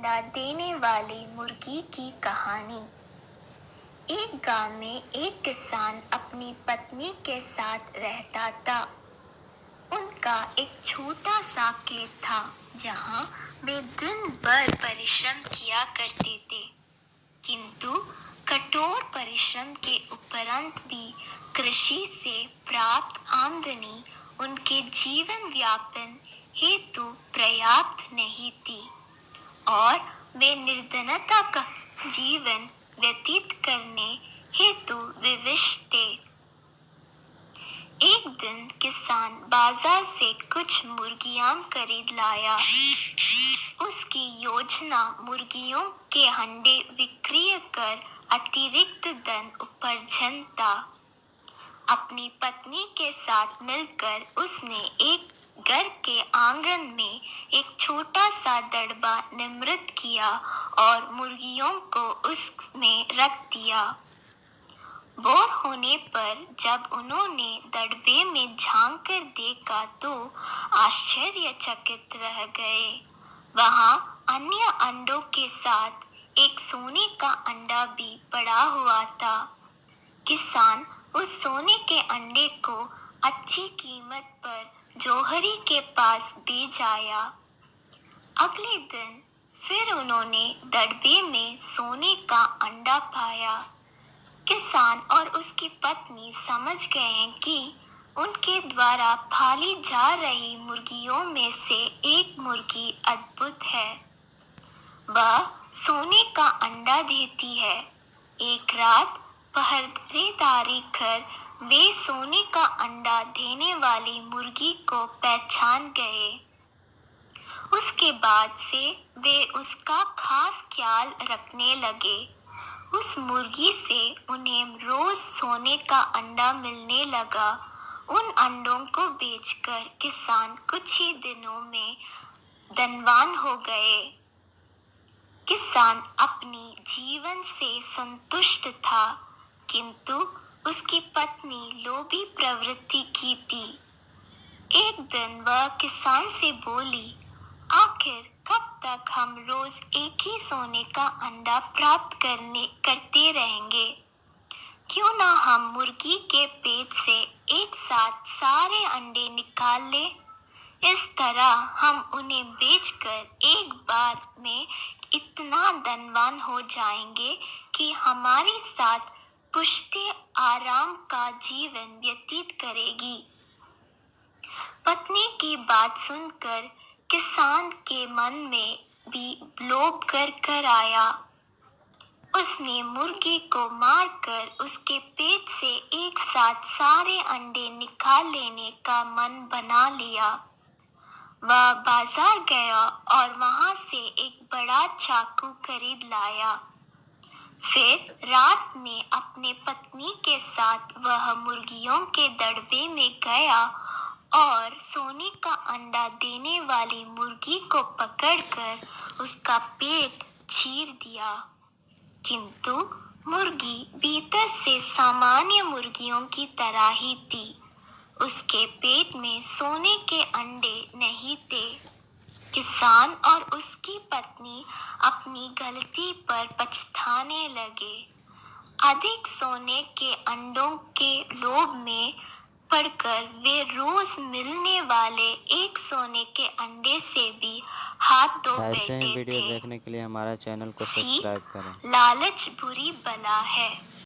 अंडा देने वाली मुर्गी की कहानी। एक गांव में एक किसान अपनी पत्नी के साथ रहता था। उनका एक छोटा सा खेत था जहां वे दिन भर परिश्रम किया करते थे, किंतु कठोर परिश्रम के उपरांत भी कृषि से प्राप्त आमदनी उनके जीवन यापन हेतु पर्याप्त नहीं थी और वे निर्धनता का जीवन व्यतीत करने हेतु विवश थे। एक दिन किसान बाजार से कुछ मुर्गियां खरीद लाया। उसकी योजना मुर्गियों के अंडे विक्रय कर अतिरिक्त धन उपार्जन था। अपनी पत्नी के साथ मिलकर उसने एक घर के आंगन में एक छोटा सा दड़बा निर्मित किया और मुर्गियों को उसमें रख दिया। भोर होने पर जब उन्होंने दड़बे में झांक कर देखा तो आश्चर्यचकित रह गए। वहां अन्य अंडों के साथ एक सोने का अंडा भी पड़ा हुआ था। किसान उस सोने के अंडे को अच्छी कीमत पर जौहरी के पास बेच आया। अगले दिन फिर उन्होंने दड़बे में सोने का अंडा पाया। किसान और उसकी पत्नी समझ गए कि उनके द्वारा पाली जा रही मुर्गियों में से एक मुर्गी अद्भुत है। वह सोने का अंडा देती है। एक रात पहरेदारी कर वे सोने का अंडा देने वाली मुर्गी को पहचान गए। उसके बाद से वे उसका खास ख्याल रखने लगे। उस मुर्गी से उन्हें रोज सोने का अंडा मिलने लगा। उन अंडों को बेचकर किसान कुछ ही दिनों में धनवान हो गए। किसान अपनी जीवन से संतुष्ट था, किंतु उसकी पत्नी लोभी प्रवृत्ति की थी। एक दिन वह किसान से बोली, आखिर कब तक हम रोज एक ही सोने का अंडा प्राप्त करते रहेंगे? क्यों ना हम मुर्गी के पेट से एक साथ सारे अंडे निकाल लें? इस तरह हम उन्हें बेचकर एक बार में इतना धनवान हो जाएंगे कि हमारे साथ पुश्ते आराम का जीवन व्यतीत करेगी। पत्नी की बात सुनकर किसान के मन में भी लोभ कर आया। उसने मुर्गी को मारकर उसके पेट से एक साथ सारे अंडे निकाल लेने का मन बना लिया। वह बाजार गया और वहां से एक बड़ा चाकू खरीद लाया। फिर रात में अपने पत्नी के साथ वह मुर्गियों के दड़बे में गया और सोने का अंडा देने वाली मुर्गी को पकड़कर उसका पेट चीर दिया। किंतु मुर्गी भीतर से सामान्य मुर्गियों की तरह ही थी। उसके पेट में सोने के अंडे नहीं थे। किसान और उसकी पत्नी अपनी गलती पर पछताने लगे। अधिक सोने के अंडों के लोभ में पड़कर वे रोज मिलने वाले एक सोने के अंडे से भी हाथ धो ऐसे बैठे वीडियो थे। देखने के लिए हमारा चैनल को सब्सक्राइब करें। लालच बुरी बला है।